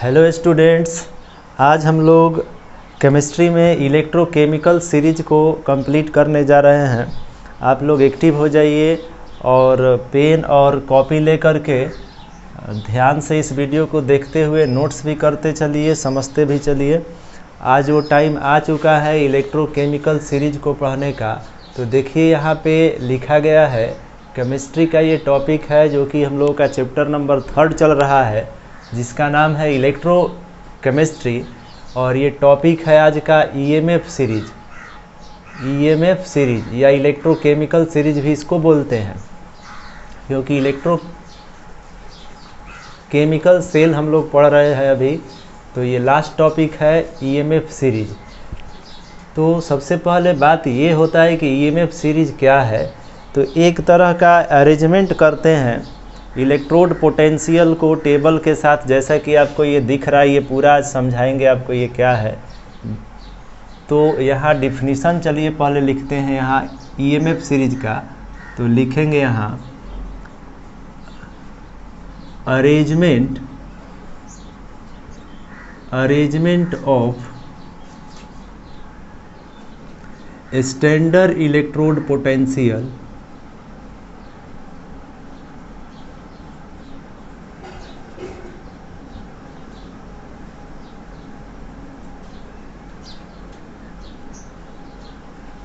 Hello students, आज हम लोग केमिस्ट्री में इलेक्ट्रोकेमिकल सीरीज को कंप्लीट करने जा रहे हैं। आप लोग एक्टिव हो जाइए और पेन और कॉपी लेकर के ध्यान से इस वीडियो को देखते हुए नोट्स भी करते चलिए, समझते भी चलिए। आज वो टाइम आ चुका है इलेक्ट्रोकेमिकल सीरीज को पढ़ने का। तो देखिए यहाँ पे लिखा गया है, केमिस्ट्री का ये टॉपिक है जो कि हम लोगों का चैप्टर नंबर 3 चल रहा है, जिसका नाम है इलेक्ट्रोकेमिस्ट्री। और ये टॉपिक है आज का ईएमएफ सीरीज या इलेक्ट्रोकेमिकल सीरीज भी इसको बोलते हैं, क्योंकि इलेक्ट्रोकेमिकल सेल हम लोग पढ़ रहे हैं अभी। तो ये लास्ट टॉपिक है ईएमएफ सीरीज। तो सबसे पहले बात ये होता है कि ईएमएफ सीरीज क्या है। तो एक तरह का अरेंजमेंट करते हैं इलेक्ट्रोड पोटेंशियल को टेबल के साथ, जैसा कि आपको ये दिख रहा है। ये पूरा आज समझाएंगे आपको ये क्या है। तो यहाँ डिफिनीसन चलिए पहले लिखते हैं यहाँ ईएमएफ सीरीज का। तो लिखेंगे यहाँ arrangement of standard electrode potential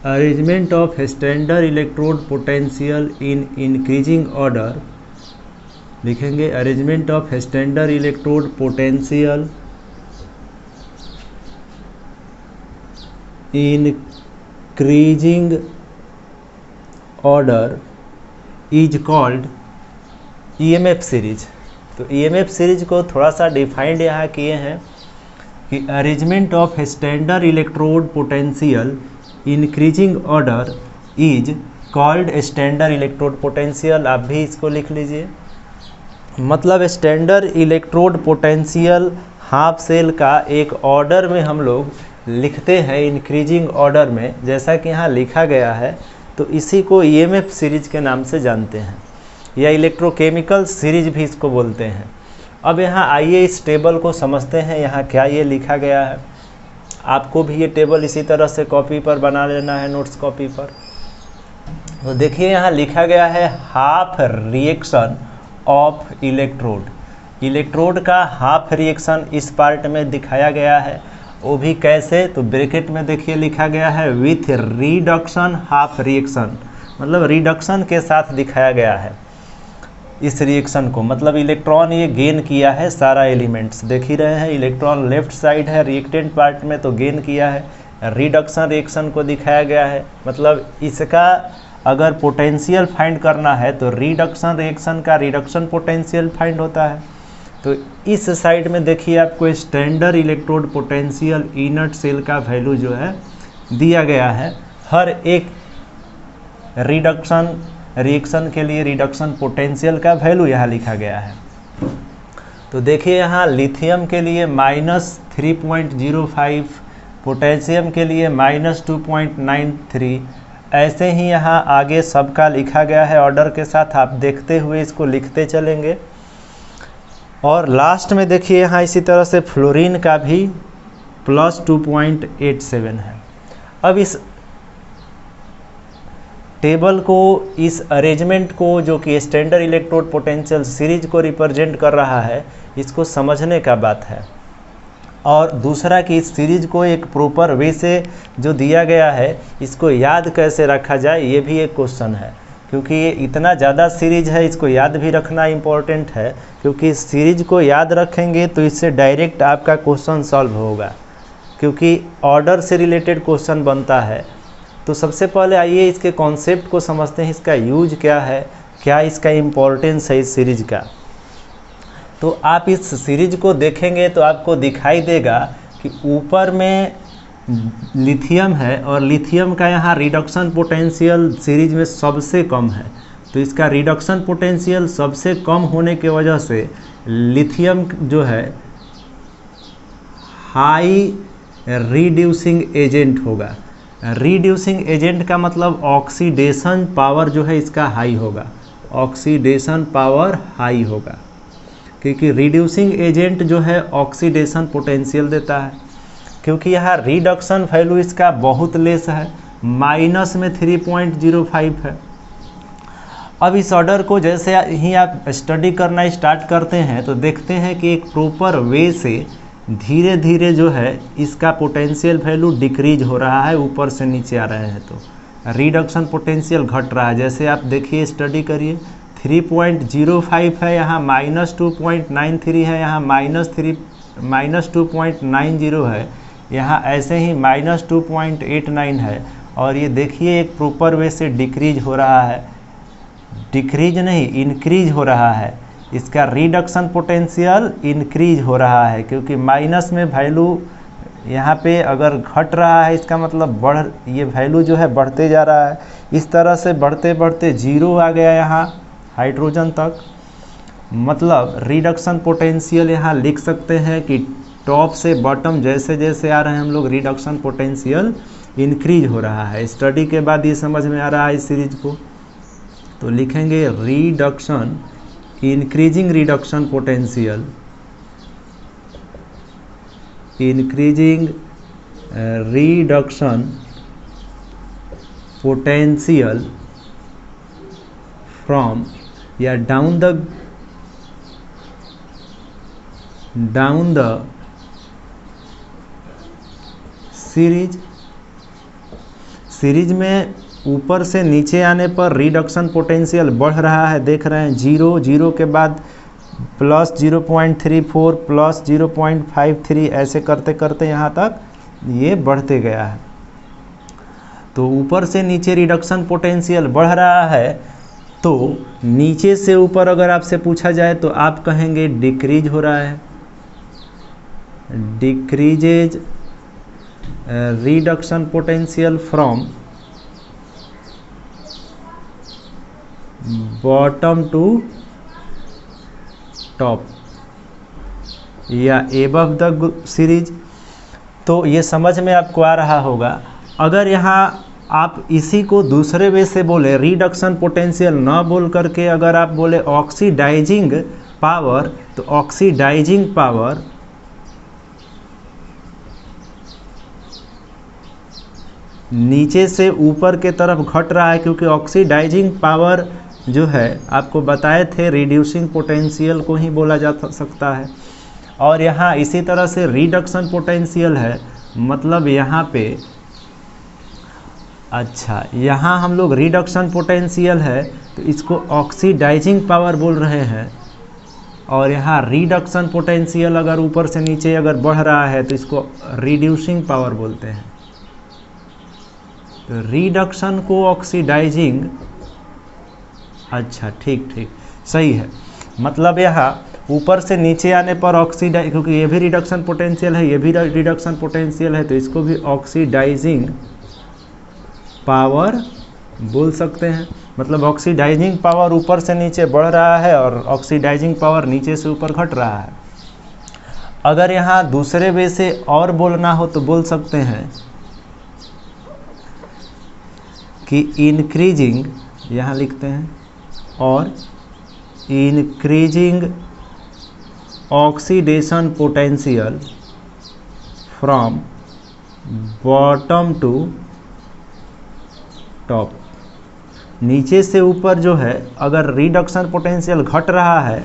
arrangement of standard electrode potential in increasing order. लिखेंगे arrangement of standard electrode potential increasing order is called EMF series. तो ईएमएफ सीरीज को थोड़ा सा डिफाइंड यहाँ किए हैं कि arrangement of standard electrode potential increasing order is called standard electrode potential. आप भी इसको लिख लीजिए। मतलब standard electrode potential half cell का एक ऑर्डर में हम लोग लिखते हैं, इंक्रीजिंग ऑर्डर में, जैसा कि यहाँ लिखा गया है। तो इसी को ईएमएफ सीरीज के नाम से जानते हैं, या इलेक्ट्रोकेमिकल सीरीज भी इसको बोलते हैं। अब यहाँ आइए इस टेबल को समझते हैं, यहाँ क्या ये लिखा गया है। आपको भी ये टेबल इसी तरह से कॉपी पर बना लेना है, नोट्स कॉपी पर। तो देखिए यहाँ लिखा गया है हाफ रिएक्शन ऑफ इलेक्ट्रोड का हाफ रिएक्शन इस पार्ट में दिखाया गया है। वो भी कैसे, तो ब्रैकेट में देखिए लिखा गया है विथ रिडक्शन हाफ रिएक्शन, मतलब रिडक्शन के साथ दिखाया गया है इस रिएक्शन को। मतलब इलेक्ट्रॉन ये गेन किया है सारा एलिमेंट्स, देख ही रहे हैं। इलेक्ट्रॉन लेफ्ट साइड है रिएक्टेंट पार्ट में, तो गेन किया है। रिडक्शन रिएक्शन को दिखाया गया है। मतलब इसका अगर पोटेंशियल फाइंड करना है तो रिडक्शन रिएक्शन का रिडक्शन पोटेंशियल फाइंड होता है। तो इस साइड में देखिए आपको standard electrode potential inert cell का वैल्यू जो है दिया गया है। हर एक रिडक्शन रिएक्शन के लिए रिडक्शन पोटेंशियल का वैल्यू यहाँ लिखा गया है। तो देखिए यहाँ लिथियम के लिए -3.05, पोटेशियम के लिए -2.93। ऐसे ही यहाँ आगे सबका लिखा गया है ऑर्डर के साथ। आप देखते हुए इसको लिखते चलेंगे। और लास्ट में देखिए यहाँ इसी तरह से फ्लोरीन का भी +2.87 है। अब इस टेबल को, इस अरेंजमेंट को, जो कि स्टैंडर्ड इलेक्ट्रोड पोटेंशियल सीरीज को रिप्रेजेंट कर रहा है, इसको समझने का बात है। और दूसरा कि इस सीरीज को एक प्रॉपर वे से जो दिया गया है, इसको याद कैसे रखा जाए, ये भी एक क्वेश्चन है। क्योंकि ये इतना ज़्यादा सीरीज है, इसको याद भी रखना इम्पोर्टेंट है। क्योंकि इस सीरीज को याद रखेंगे तो इससे डायरेक्ट आपका क्वेश्चन सॉल्व होगा, क्योंकि ऑर्डर से रिलेटेड क्वेश्चन बनता है। तो सबसे पहले आइए इसके कॉन्सेप्ट को समझते हैं, इसका यूज क्या है, क्या इसका इम्पोर्टेंस है इस सीरीज का। तो आप इस सीरीज को देखेंगे तो आपको दिखाई देगा कि ऊपर में लिथियम है और लिथियम का यहाँ रिडक्शन पोटेंशियल सीरीज में सबसे कम है। तो इसका रिडक्शन पोटेंशियल सबसे कम होने की वजह से लिथियम जो है हाई रिड्यूसिंग एजेंट होगा। रिड्यूसिंग एजेंट का मतलब ऑक्सीडेशन पावर जो है इसका हाई होगा, ऑक्सीडेशन पावर हाई होगा। क्योंकि रिड्यूसिंग एजेंट जो है ऑक्सीडेशन पोटेंशियल देता है, क्योंकि यहाँ रिडक्शन वैल्यू इसका बहुत लेस है, माइनस में 3.05 है। अब इस ऑर्डर को जैसे ही आप स्टडी करना स्टार्ट करते हैं तो देखते हैं कि एक प्रॉपर वे से धीरे धीरे जो है इसका पोटेंशियल वैल्यू डिक्रीज हो रहा है, ऊपर से नीचे आ रहे हैं तो रिडक्शन पोटेंशियल घट रहा है। जैसे आप देखिए, स्टडी करिए, 3.05 है, यहाँ -2.93 है, यहाँ -2.90 है, यहाँ ऐसे ही -2.89 है। और ये देखिए एक प्रॉपर वे से डिक्रीज हो रहा है, डिक्रीज नहीं इंक्रीज हो रहा है, इसका रिडक्शन पोटेंशियल इंक्रीज हो रहा है, क्योंकि माइनस में वैल्यू यहाँ पे अगर घट रहा है इसका मतलब ये वैल्यू जो है बढ़ते जा रहा है। इस तरह से बढ़ते बढ़ते 0 आ गया यहाँ हाइड्रोजन तक। मतलब रिडक्शन पोटेंशियल यहाँ लिख सकते हैं कि टॉप से बॉटम जैसे जैसे आ रहे हैं हम लोग, रिडक्शन पोटेंशियल इंक्रीज हो रहा है। स्टडी के बाद ये समझ में आ रहा है इस सीरीज को, तो लिखेंगे reduction, increasing reduction potential, increasing reduction potential from या डाउन द सीरीज में ऊपर से नीचे आने पर रिडक्शन पोटेंशियल बढ़ रहा है। देख रहे हैं 0 के बाद +0.34 +0.53 ऐसे करते करते यहाँ तक ये बढ़ते गया है। तो ऊपर से नीचे रिडक्शन पोटेंशियल बढ़ रहा है, तो नीचे से ऊपर अगर आपसे पूछा जाए तो आप कहेंगे डिक्रीज हो रहा है, decreases reduction potential from bottom to top या एबव द सीरीज। तो ये समझ में आपको आ रहा होगा। अगर यहाँ आप इसी को दूसरे वे से बोले, रिडक्शन पोटेंशियल ना बोल करके अगर आप बोले ऑक्सीडाइजिंग पावर, तो ऑक्सीडाइजिंग पावर नीचे से ऊपर के तरफ घट रहा है, क्योंकि ऑक्सीडाइजिंग पावर जो है आपको बताए थे रिड्यूसिंग पोटेंशियल को ही बोला जा सकता है। और यहाँ इसी तरह से रिडक्शन पोटेंशियल है, मतलब यहाँ पे अच्छा यहाँ हम लोग रिडक्शन पोटेंशियल है तो इसको ऑक्सीडाइजिंग पावर बोल रहे हैं, और यहाँ रिडक्शन पोटेंशियल अगर ऊपर से नीचे अगर बढ़ रहा है तो इसको रिड्यूसिंग पावर बोलते हैं। तो रिडक्शन को ऑक्सीडाइजिंग, अच्छा ठीक सही है। मतलब यहाँ ऊपर से नीचे आने पर ऑक्सीडाइज, क्योंकि ये भी रिडक्शन पोटेंशियल है, ये भी रिडक्शन पोटेंशियल है, तो इसको भी ऑक्सीडाइजिंग पावर बोल सकते हैं। मतलब ऑक्सीडाइजिंग पावर ऊपर से नीचे बढ़ रहा है और ऑक्सीडाइजिंग पावर नीचे से ऊपर घट रहा है। अगर यहाँ दूसरे वे से और बोलना हो तो बोल सकते हैं कि इंक्रीजिंग, यहाँ लिखते हैं, और increasing oxidation potential from bottom to top. नीचे से ऊपर जो है अगर रिडक्शन पोटेंशियल घट रहा है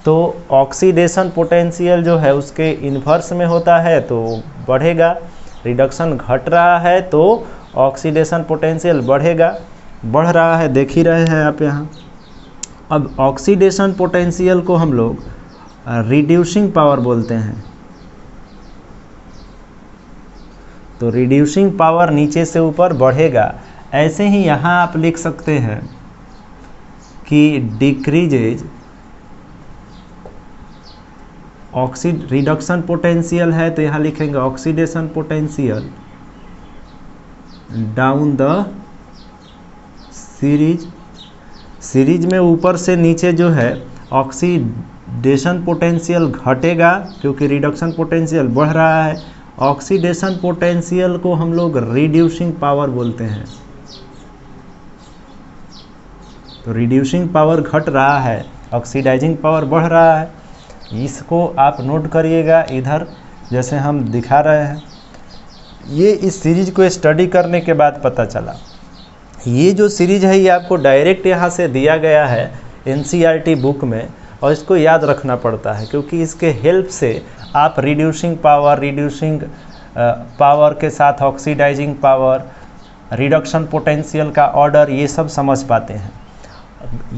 तो ऑक्सीडेशन पोटेंशियल जो है उसके इन्वर्स में होता है तो बढ़ेगा। रिडक्शन घट रहा है तो ऑक्सीडेशन पोटेंशियल बढ़ेगा, बढ़ रहा है, देख ही रहे हैं आप यहाँ। अब ऑक्सीडेशन पोटेंशियल को हम लोग रिड्यूसिंग पावर बोलते हैं। तो रिड्यूसिंग पावर नीचे से ऊपर बढ़ेगा। ऐसे ही यहाँ आप लिख सकते हैं कि डिक्रीजेज रिडक्शन पोटेंशियल है तो यहाँ लिखेंगे oxidation potential down the series में ऊपर से नीचे जो है ऑक्सीडेशन पोटेंशियल घटेगा क्योंकि रिडक्शन पोटेंशियल बढ़ रहा है। ऑक्सीडेशन पोटेंशियल को हम लोग रिड्यूसिंग पावर बोलते हैं। तो रिड्यूसिंग पावर घट रहा है, ऑक्सीडाइजिंग पावर बढ़ रहा है। इसको आप नोट करिएगा इधर, जैसे हम दिखा रहे हैं। ये इस सीरीज को स्टडी करने के बाद पता चला। ये जो सीरीज है ये आपको डायरेक्ट यहाँ से दिया गया है एनसीईआरटी बुक में, और इसको याद रखना पड़ता है क्योंकि इसके हेल्प से आप रिड्यूसिंग पावर के साथ ऑक्सीडाइजिंग पावर, रिडक्शन पोटेंशियल का ऑर्डर, ये सब समझ पाते हैं।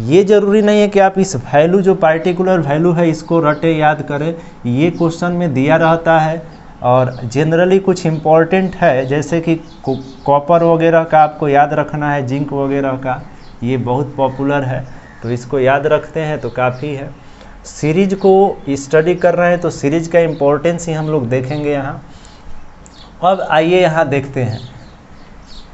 ये ज़रूरी नहीं है कि आप इस वैल्यू, जो पार्टिकुलर वैल्यू है, इसको रटे याद करें। ये क्वेश्चन में दिया रहता है और जनरली कुछ इम्पॉर्टेंट है, जैसे कि कॉपर वगैरह का आपको याद रखना है, जिंक वगैरह का, ये बहुत पॉपुलर है, तो इसको याद रखते हैं तो काफ़ी है। सीरीज को स्टडी कर रहे हैं तो सीरीज का इम्पोर्टेंस ही हम लोग देखेंगे यहाँ। अब आइए यहाँ देखते हैं,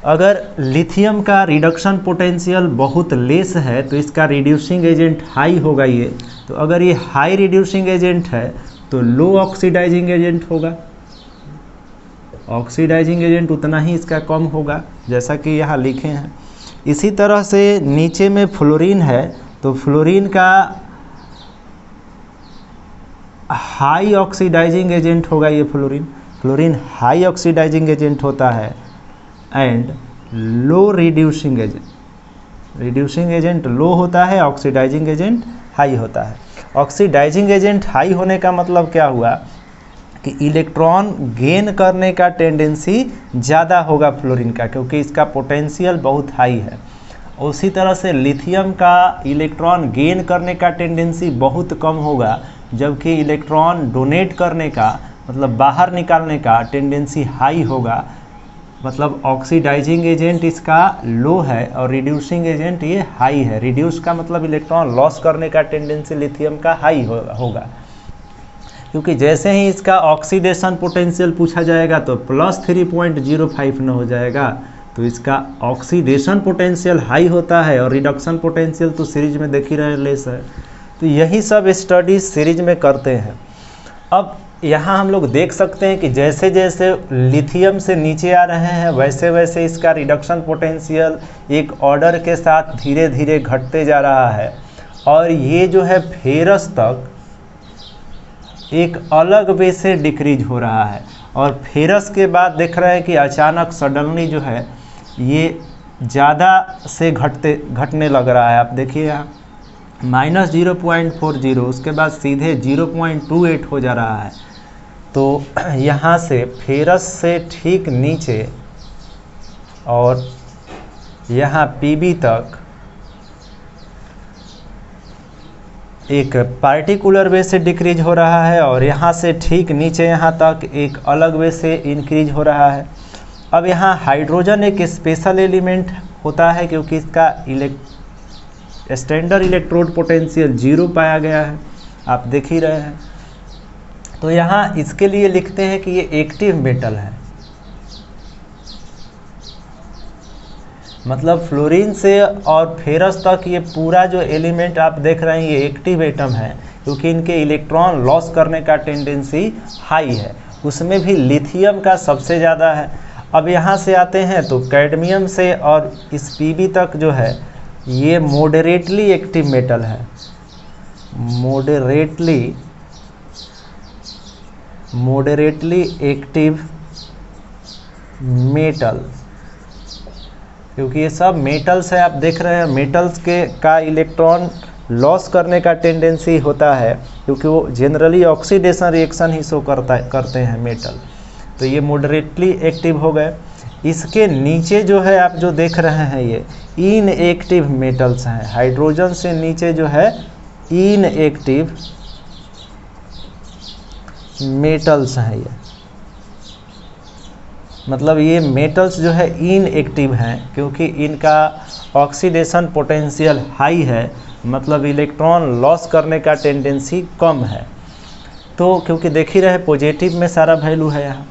अगर लिथियम का रिडक्शन पोटेंशियल बहुत लेस है तो इसका रिड्यूसिंग एजेंट हाई होगा ये। तो अगर ये हाई रिड्यूसिंग एजेंट है तो लो ऑक्सीडाइजिंग एजेंट होगा, ऑक्सीडाइजिंग एजेंट उतना ही इसका कम होगा, जैसा कि यहाँ लिखे हैं। इसी तरह से नीचे में फ्लोरीन है तो फ्लोरीन का हाई ऑक्सीडाइजिंग एजेंट होगा ये फ्लोरीन हाई ऑक्सीडाइजिंग एजेंट होता है, एंड लो रिड्यूसिंग एजेंट लो होता है, ऑक्सीडाइजिंग एजेंट हाई होता है। ऑक्सीडाइजिंग एजेंट हाई होने का मतलब क्या हुआ कि इलेक्ट्रॉन गेन करने का टेंडेंसी ज़्यादा होगा फ्लोरीन का, क्योंकि इसका पोटेंशियल बहुत हाई है। उसी तरह से लिथियम का इलेक्ट्रॉन गेन करने का टेंडेंसी बहुत कम होगा, जबकि इलेक्ट्रॉन डोनेट करने का, मतलब बाहर निकालने का टेंडेंसी हाई होगा। मतलब ऑक्सीडाइजिंग एजेंट इसका लो है और रिड्यूसिंग एजेंट ये हाई है। रिड्यूस का मतलब इलेक्ट्रॉन लॉस करने का टेंडेंसी लिथियम का हाई होगा, क्योंकि जैसे ही इसका ऑक्सीडेशन पोटेंशियल पूछा जाएगा तो +3.05 न हो जाएगा, तो इसका ऑक्सीडेशन पोटेंशियल हाई होता है और रिडक्शन पोटेंशियल तो सीरीज में देख ही रहे लेस है। तो यही सब स्टडी सीरीज में करते हैं। अब यहाँ हम लोग देख सकते हैं कि जैसे जैसे लिथियम से नीचे आ रहे हैं वैसे वैसे इसका रिडक्शन पोटेंशियल एक ऑर्डर के साथ धीरे धीरे घटते जा रहा है, और ये जो है फेरस तक एक अलग वे से डिक्रीज हो रहा है, और फेरस के बाद देख रहे हैं कि अचानक सडनली जो है ये ज़्यादा से घटने लग रहा है। आप देखिए यहाँ -0.40, उसके बाद सीधे 0.28 हो जा रहा है। तो यहाँ से फेरस से ठीक नीचे और यहाँ पीबी तक एक पार्टिकुलर वे से डिक्रीज हो रहा है, और यहाँ से ठीक नीचे यहाँ तक एक अलग वे से इंक्रीज हो रहा है। अब यहाँ हाइड्रोजन एक स्पेशल एलिमेंट होता है, क्योंकि इसका स्टैंडर्ड इलेक्ट्रोड पोटेंशियल 0 पाया गया है, आप देख ही रहे हैं। तो यहाँ इसके लिए लिखते हैं कि ये एक्टिव मेटल है, मतलब फ्लोरीन से और फेरस तक ये पूरा जो एलिमेंट आप देख रहे हैं ये एक्टिव एटम है, क्योंकि इनके इलेक्ट्रॉन लॉस करने का टेंडेंसी हाई है। उसमें भी लिथियम का सबसे ज़्यादा है। अब यहाँ से आते हैं तो कैडमियम से और इस पीबी तक जो है ये मॉडरेटली एक्टिव मेटल है, मॉडरेटली एक्टिव मेटल, क्योंकि ये सब मेटल्स है। आप देख रहे हैं मेटल्स का इलेक्ट्रॉन लॉस करने का टेंडेंसी होता है, क्योंकि वो जनरली ऑक्सीडेशन रिएक्शन ही शो करते हैं मेटल। तो ये मॉडरेटली एक्टिव हो गए। इसके नीचे जो है आप जो देख रहे हैं ये इनएक्टिव मेटल्स हैं। हाइड्रोजन से नीचे जो है इनएक्टिव मेटल्स हैं ये, मतलब ये मेटल्स जो है इनएक्टिव हैं, क्योंकि इनका ऑक्सीडेशन पोटेंशियल हाई है, मतलब इलेक्ट्रॉन लॉस करने का टेंडेंसी कम है। तो क्योंकि देख ही रहे पॉजिटिव में सारा वैल्यू है यहाँ।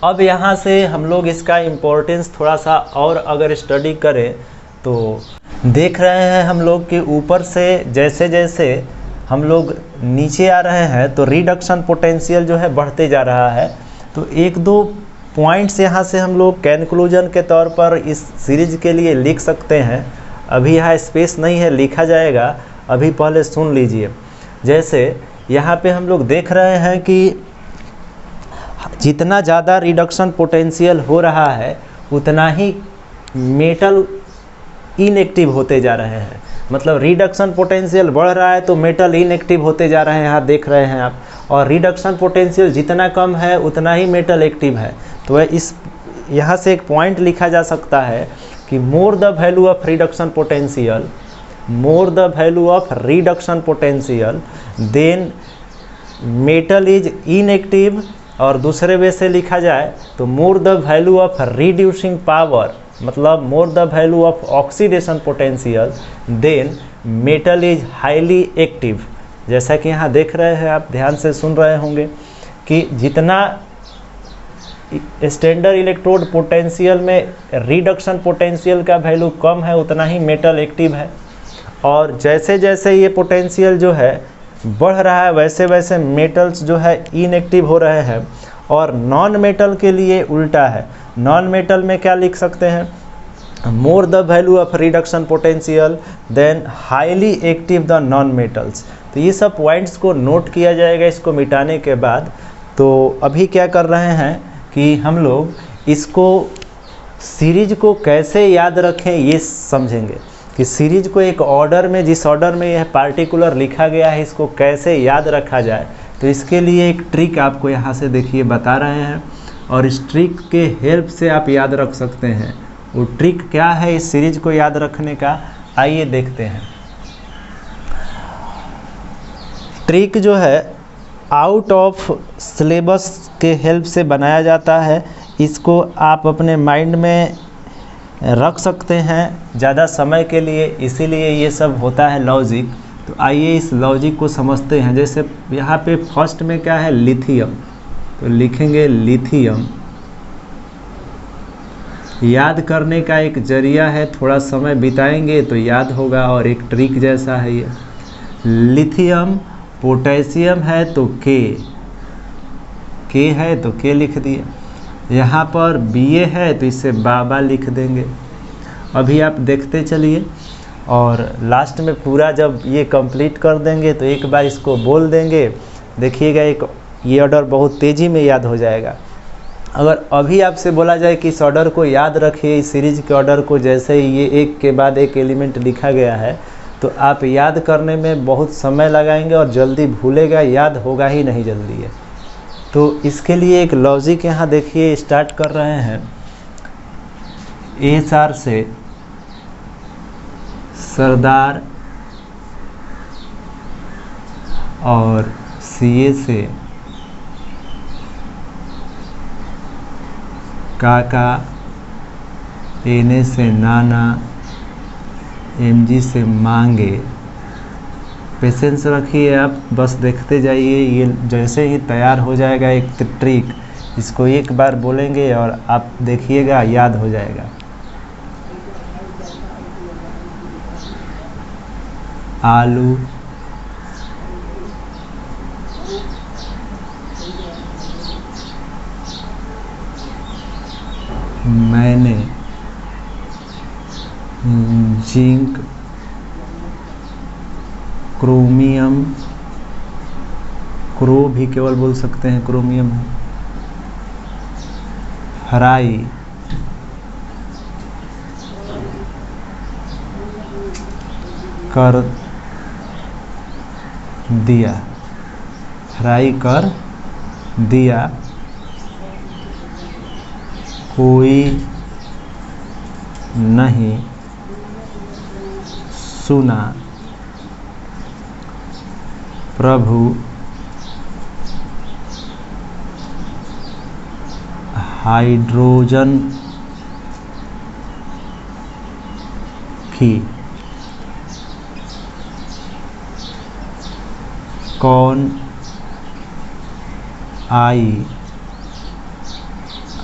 अब यहाँ से हम लोग इसका इम्पोर्टेंस थोड़ा सा और अगर स्टडी करें तो देख रहे हैं हम लोग कि ऊपर से जैसे जैसे हम लोग नीचे आ रहे हैं तो रिडक्शन पोटेंशियल जो है बढ़ते जा रहा है। तो एक दो पॉइंट्स यहाँ से हम लोग कंक्लूजन के तौर पर इस सीरीज के लिए लिख सकते हैं। अभी यहाँ स्पेस नहीं है, लिखा जाएगा, अभी पहले सुन लीजिए। जैसे यहाँ पे हम लोग देख रहे हैं कि जितना ज़्यादा रिडक्शन पोटेंशियल हो रहा है उतना ही मेटल इनएक्टिव होते जा रहे हैं। मतलब रिडक्शन पोटेंशियल बढ़ रहा है तो मेटल इनएक्टिव होते जा रहे हैं, यहाँ देख रहे हैं आप। और रिडक्शन पोटेंशियल जितना कम है उतना ही मेटल एक्टिव है। तो इस यहाँ से एक पॉइंट लिखा जा सकता है कि more the value of reduction potential, more the value of reduction potential then metal is inactive. और दूसरे वे से लिखा जाए तो more the value of reducing power, मतलब more the value of oxidation potential then metal is highly active. जैसा कि यहाँ देख रहे हैं आप, ध्यान से सुन रहे होंगे कि जितना स्टैंडर्ड इलेक्ट्रोड पोटेंशियल में रिडक्शन पोटेंशियल का वैल्यू कम है उतना ही मेटल एक्टिव है। और जैसे जैसे ये पोटेंशियल जो है बढ़ रहा है वैसे वैसे मेटल्स जो है इनएक्टिव हो रहे हैं। और नॉन मेटल के लिए उल्टा है। नॉन मेटल में क्या लिख सकते हैं, more the value of reduction potential then highly active the non metals. तो ये सब पॉइंट्स को नोट किया जाएगा इसको मिटाने के बाद। तो अभी क्या कर रहे हैं कि हम लोग इसको सीरीज को कैसे याद रखें ये समझेंगे कि सीरीज को एक ऑर्डर में, जिस ऑर्डर में यह पार्टिकुलर लिखा गया है, इसको कैसे याद रखा जाए। तो इसके लिए एक ट्रिक आपको यहाँ से देखिए बता रहे हैं और इस ट्रिक के हेल्प से आप याद रख सकते हैं। वो ट्रिक क्या है इस सीरीज को याद रखने का, आइए देखते हैं। ट्रिक जो है आउट ऑफ सिलेबस के हेल्प से बनाया जाता है। इसको आप अपने माइंड में रख सकते हैं ज़्यादा समय के लिए, इसीलिए ये सब होता है लॉजिक। तो आइए इस लॉजिक को समझते हैं। जैसे यहाँ पे फर्स्ट में क्या है, लिथियम, तो लिखेंगे लिथियम। याद करने का एक जरिया है, थोड़ा समय बिताएंगे तो याद होगा और एक ट्रिक जैसा है ये। लिथियम, पोटेशियम है तो के है तो के लिख दिए। यहाँ पर Ba है तो इसे बाबा लिख देंगे। अभी आप देखते चलिए और लास्ट में पूरा जब ये कंप्लीट कर देंगे तो एक बार इसको बोल देंगे, देखिएगा एक ये ऑर्डर बहुत तेज़ी में याद हो जाएगा। अगर अभी आपसे बोला जाए कि इस ऑर्डर को याद रखिए, इस सीरीज के ऑर्डर को, जैसे ही ये एक के बाद एक एलिमेंट लिखा गया है, तो आप याद करने में बहुत समय लगाएंगे और जल्दी भूलेगा, याद होगा ही नहीं जल्दी है। तो इसके लिए एक लॉजिक यहाँ देखिए स्टार्ट कर रहे हैं। ASR से सरदार और CA से काका, NA से नाना, MG से मांगे। पेशेंस रखिए आप, बस देखते जाइए। ये जैसे ही तैयार हो जाएगा एक ट्रिक, इसको एक बार बोलेंगे और आप देखिएगा याद हो जाएगा। आलू, मैंने जिंक, क्रोमियम, क्रो भी केवल बोल सकते हैं, क्रोमियम है, फ्राई कर दिया, फ्राई कर दिया। कोई नहीं सुना, प्रभु हाइड्रोजन की कौन आई,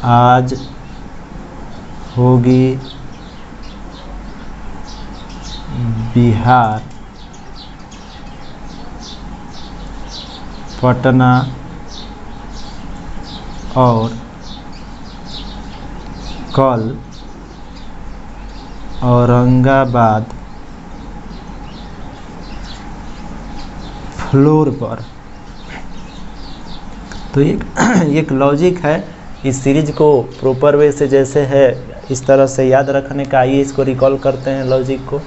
आज होगी बिहार, पटना और कल औरंगाबाद फ्लोर पर। तो एक लॉजिक है, इस सीरीज को प्रॉपर वे से जैसे है इस तरह से याद रखने का। आइए इसको रिकॉल करते हैं लॉजिक को।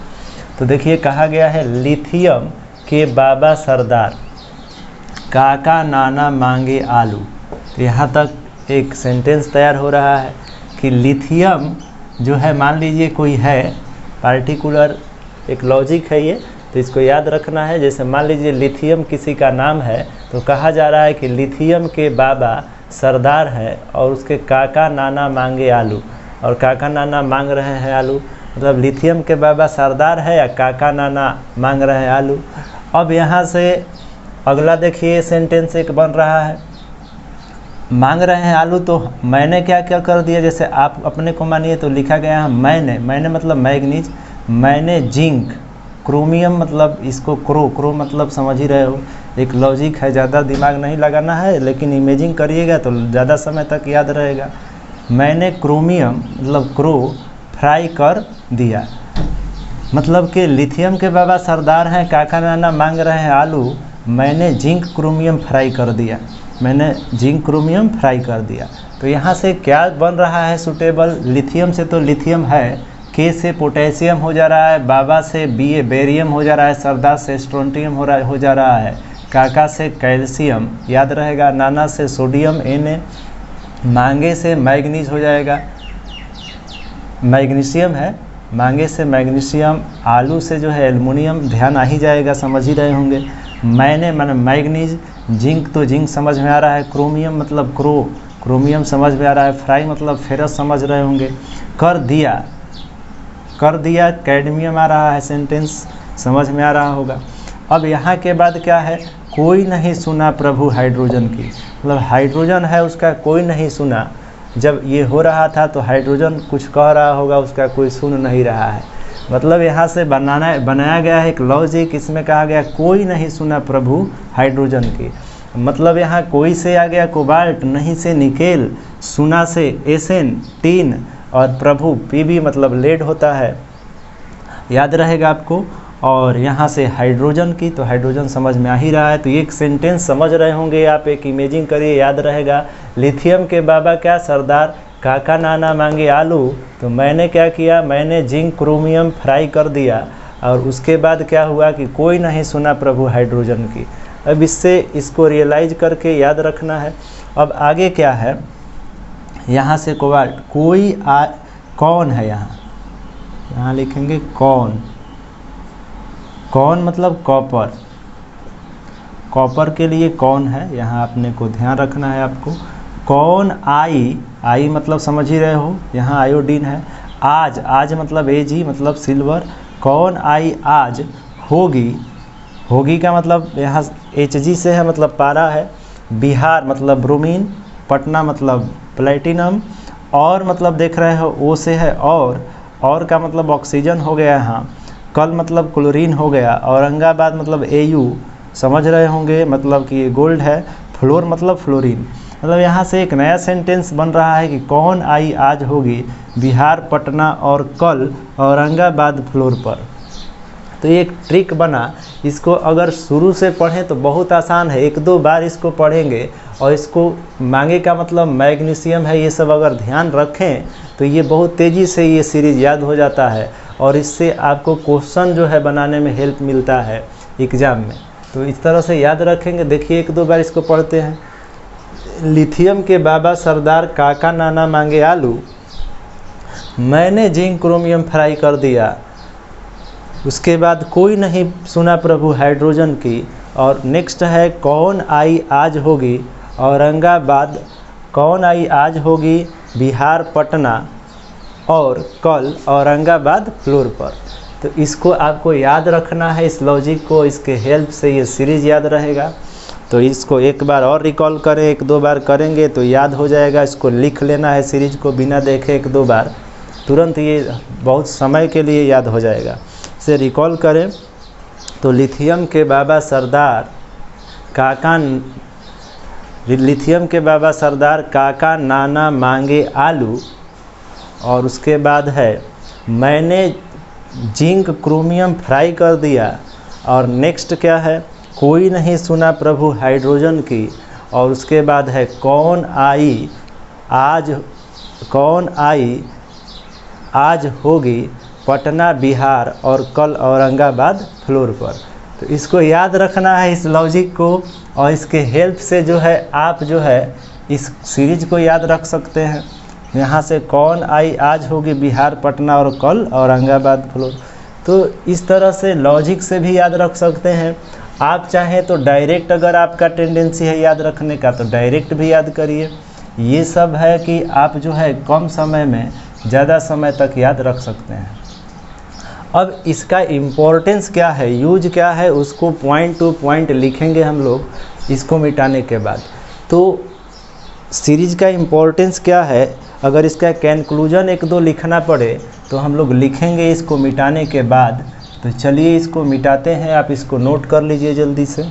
तो देखिए कहा गया है लिथियम के बाबा सरदार, काका नाना मांगे आलू। तो यहाँ तक एक सेंटेंस तैयार हो रहा है कि लिथियम जो है, मान लीजिए कोई है पार्टिकुलर, एक लॉजिक है ये, तो इसको याद रखना है। जैसे मान लीजिए लिथियम किसी का नाम है, तो कहा जा रहा है कि लिथियम के बाबा सरदार है और उसके काका नाना मांगे आलू, और काका नाना मांग रहे हैं आलू। मतलब लिथियम के बाबा सरदार है या काका नाना मांग रहे हैं आलू। अब यहाँ से अगला देखिए सेंटेंस एक बन रहा है, मांग रहे हैं आलू, तो मैंने क्या क्या कर दिया। जैसे आप अपने को मानिए तो लिखा गया है मैंने मतलब मैग्नीज, मैंने जिंक, क्रोमियम मतलब इसको क्रो मतलब समझ ही रहे हो, एक लॉजिक है, ज़्यादा दिमाग नहीं लगाना है, लेकिन इमेजिंग करिएगा तो ज़्यादा समय तक याद रहेगा। मैंने क्रोमियम मतलब क्रो फ्राई कर दिया, मतलब कि लिथियम के बाबा सरदार हैं, काका नाना मांग रहे हैं आलू, मैंने जिंक क्रोमियम फ्राई कर दिया, मैंने जिंक क्रोमियम फ्राई कर दिया। तो यहाँ से क्या बन रहा है सूटेबल, लिथियम से तो लिथियम है, के से पोटेशियम हो जा रहा है, बाबा से बेरियम हो जा रहा है, सरदार से स्ट्रोंटियम हो जा रहा है, काका से कैल्शियम याद रहेगा, नाना से सोडियम Na, मांगे से मैग्नीज हो जाएगा, मैग्नीशियम है, मांगे से मैग्नीशियम, आलू से जो है एल्युमिनियम, ध्यान आ ही जाएगा, समझ ही रहे होंगे। मैंने माने मैग्नीज, जिंक तो जिंक समझ में आ रहा है, क्रोमियम मतलब क्रोमियम समझ में आ रहा है, फ्राई मतलब फेरस समझ रहे होंगे, कर दिया कैडमियम आ रहा है, सेंटेंस समझ में आ रहा होगा। अब यहाँ के बाद क्या है, कोई नहीं सुना प्रभु हाइड्रोजन की, मतलब हाइड्रोजन है उसका कोई नहीं सुना। जब ये हो रहा था तो हाइड्रोजन कुछ कह रहा होगा, उसका कोई सुन नहीं रहा है। मतलब यहाँ से बनाया गया है एक लॉजिक, इसमें कहा गया कोई नहीं सुना प्रभु हाइड्रोजन की। मतलब यहाँ कोई से आ गया कोबाल्ट, नहीं से निकेल, सुना से एसएन टीन, और प्रभु पीबी मतलब लेड होता है, याद रहेगा आपको। और यहाँ से हाइड्रोजन की, तो हाइड्रोजन समझ में आ ही रहा है। तो एक सेंटेंस समझ रहे होंगे आप, एक इमेजिंग करिए, याद रहेगा। लिथियम के बाबा क्या सरदार, काका नाना मांगे आलू, तो मैंने क्या किया, मैंने जिंक क्रोमियम फ्राई कर दिया, और उसके बाद क्या हुआ कि कोई नहीं सुना प्रभु हाइड्रोजन की। अब इसको रियलाइज करके याद रखना है। अब आगे क्या है, यहाँ से कोबाल्ट, कौन है, यहाँ लिखेंगे कौन मतलब कॉपर के लिए कौन है, यहाँ अपने को ध्यान रखना है आपको। कौन आई मतलब समझ ही रहे हो, यहाँ आयोडीन है। आज मतलब एजी मतलब सिल्वर। कौन आई आज होगी का मतलब यहाँ HG से है, मतलब पारा है। बिहार मतलब ब्रोमीन, पटना मतलब प्लेटिनम, और मतलब देख रहे हो ओ से है और का मतलब ऑक्सीजन हो गया यहाँ। कल मतलब क्लोरीन हो गया। औरंगाबाद मतलब AU समझ रहे होंगे, मतलब कि ये गोल्ड है। फ्लोर मतलब फ्लोरीन। मतलब यहाँ से एक नया सेंटेंस बन रहा है कि कौन आई आज होगी, बिहार पटना और कल औरंगाबाद फ्लोर पर। तो एक ट्रिक बना, इसको अगर शुरू से पढ़ें तो बहुत आसान है, 1-2 बार इसको पढ़ेंगे और इसको मांगे का मतलब मैग्नीशियम है, ये सब अगर ध्यान रखें तो ये बहुत तेज़ी से ये सीरीज़ याद हो जाता है, और इससे आपको क्वेश्चन जो है बनाने में हेल्प मिलता है एग्ज़ाम में। तो इस तरह से याद रखेंगे। देखिए 1-2 बार इसको पढ़ते हैं। लिथियम के बाबा सरदार, काका नाना मांगे आलू, मैंने जिंक क्रोमियम फ्राई कर दिया। उसके बाद कोई नहीं सुना प्रभु हाइड्रोजन की। और नेक्स्ट है कौन आई आज होगी औरंगाबाद, कौन आई आज होगी बिहार पटना और कल औरंगाबाद फ्लोर पर। तो इसको आपको याद रखना है, इस लॉजिक को, इसके हेल्प से ये सीरीज़ याद रहेगा। तो इसको एक बार और रिकॉल करें, 1-2 बार करेंगे तो याद हो जाएगा। इसको लिख लेना है सीरीज को बिना देखे 1-2 बार, तुरंत ये बहुत समय के लिए याद हो जाएगा। इसे रिकॉल करें तो लिथियम के बाबा सरदार काका नाना मांगे आलू, और उसके बाद है मैंने जिंक क्रोमियम फ्राई कर दिया। और नेक्स्ट क्या है, कोई नहीं सुना प्रभु हाइड्रोजन की, और उसके बाद है कौन आई आज होगी पटना बिहार और कल औरंगाबाद फ्लोर पर। तो इसको याद रखना है, इस लॉजिक को, और इसके हेल्प से जो है आप जो है इस सीरीज को याद रख सकते हैं। यहाँ से कौन आई आज होगी बिहार पटना और कल औरंगाबाद फ्लोर। तो इस तरह से लॉजिक से भी याद रख सकते हैं। आप चाहें तो डायरेक्ट, अगर आपका टेंडेंसी है याद रखने का तो डायरेक्ट भी याद करिए। ये सब है कि आप जो है कम समय में ज़्यादा समय तक याद रख सकते हैं। अब इसका इम्पोर्टेंस क्या है, यूज क्या है, उसको पॉइंट टू पॉइंट लिखेंगे हम लोग इसको मिटाने के बाद। तो सीरीज का इम्पोर्टेंस क्या है, अगर इसका कंक्लूजन एक दो लिखना पड़े तो हम लोग लिखेंगे इसको मिटाने के बाद। तो चलिए इसको मिटाते हैं, आप इसको नोट कर लीजिए जल्दी से।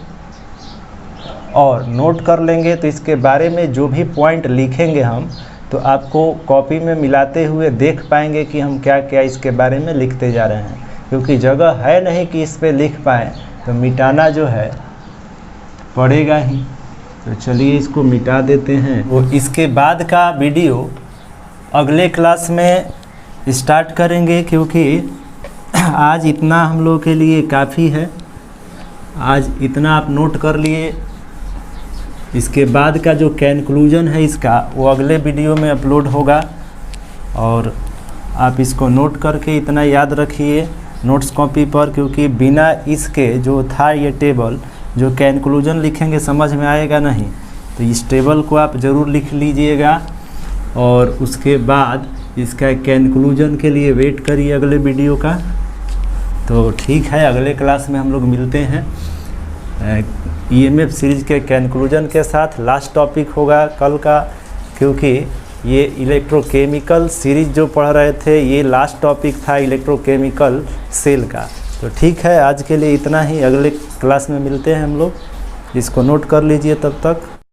और नोट कर लेंगे तो इसके बारे में जो भी पॉइंट लिखेंगे हम, तो आपको कॉपी में मिलाते हुए देख पाएंगे कि हम क्या क्या इसके बारे में लिखते जा रहे हैं, क्योंकि जगह है नहीं कि इस पे लिख पाएँ, तो मिटाना जो है पड़ेगा ही। तो चलिए इसको मिटा देते हैं। वो इसके बाद का वीडियो अगले क्लास में स्टार्ट करेंगे, क्योंकि आज इतना हम लोग के लिए काफ़ी है। आज इतना आप नोट कर लिए। इसके बाद का जो कंक्लूजन है इसका, वो अगले वीडियो में अपलोड होगा, और आप इसको नोट करके इतना याद रखिए नोट्स कॉपी पर, क्योंकि बिना इसके जो था ये टेबल, जो कंक्लूजन लिखेंगे समझ में आएगा नहीं। तो इस टेबल को आप ज़रूर लिख लीजिएगा, और उसके बाद इसका कंक्लूजन के लिए वेट करिए अगले वीडियो का। तो ठीक है, अगले क्लास में हम लोग मिलते हैं ईएमएफ सीरीज के कंक्लूजन के साथ। लास्ट टॉपिक होगा कल का, क्योंकि ये इलेक्ट्रोकेमिकल सीरीज जो पढ़ रहे थे, ये लास्ट टॉपिक था इलेक्ट्रोकेमिकल सेल का। तो ठीक है, आज के लिए इतना ही। अगले क्लास में मिलते हैं हम लोग। इसको नोट कर लीजिए तब तक।